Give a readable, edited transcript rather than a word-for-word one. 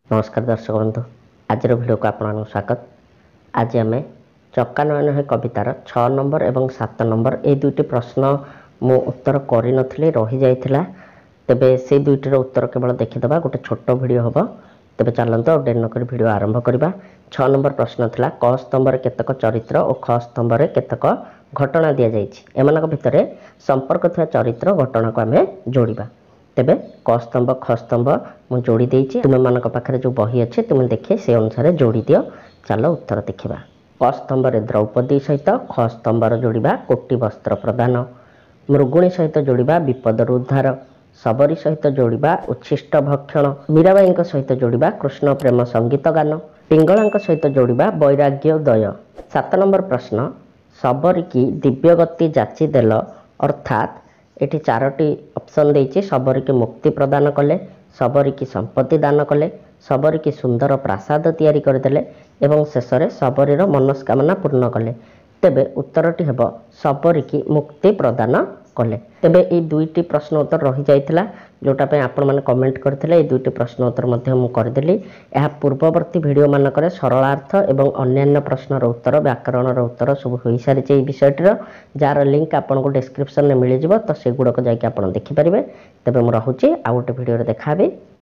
नमस्कार दर्शक बंधु आज भिडियो को आपको स्वागत। आज आम चक्कानयन है कवितार 6 नंबर और 7 नंबर ये दुईटी प्रश्न मु उत्तर कर रही जाइथिला। तेबे से दुईटर उत्तर केवल देखीदे गोटे छोट भिडियो हम। तेबे चलते डेरी नक भिडियो आरंभ करवा। 6 नंबर प्रश्न थिला क स्तंभ केतक चरित्र और ख स्तंभ केतक घटना दि जाइछि। एमानक भितर संपर्क थिया चरित्र घटना को आम जोड़िबा। तेबे क स्तंभ ख स्तंभ मु जोड़ी देइछि। तुम मानक पाखरे जो बही अच्छे तुम देखे से अनुसार जोड़ी दियो। चलो उत्तर देखिबा। क स्तंभ द्रौपदी सहित ख स्तंभ जोड़िबा कोटि वस्त्र प्रदान, मृगुणी सहित जोड़िबा विपदर उद्धार, सबरी सहित जोड़िबा उच्छिष्ट भक्षण, मीराबाई सहित जोड़िबा कृष्ण प्रेम संगीत गान, पिंगला सहित जोड़िबा वैराग्य दय। 7 नंबर प्रश्न सबरी की दिव्य गति जाची देल अर्थात एटी 4टी ऑप्शन देइछि। सबरी की मुक्ति प्रदान कले, सबरी की संपत्ति दान कले, सबरी की सुंदर प्रासाद तैयारी करदेले एवं शेष में सबरीर मनस्कामना पूर्ण कले। तेबे उत्तरटी हेब सबरी की मुक्ति प्रदान कले। तेबे ये दुईटी प्रश्न उत्तर रही जाइथिला जोटा पे आपण माने कमेंट करथिले। ये दुईटी प्रश्न उत्तर मध्य मु करदेली। यह पूर्ववर्ती वीडियो मानकर सरलार्थ एवं अन्यान्य प्रश्नर उत्तर व्याकरणर उत्तर सब हो सारी ये विषयटीर जार लिंक आपको डिस्क्रिप्शन में मिल जाव। तो से गुड़क जाकि आप देखिपारे। तेबे मु रहुछि आ गोटे वीडियो देखाबी।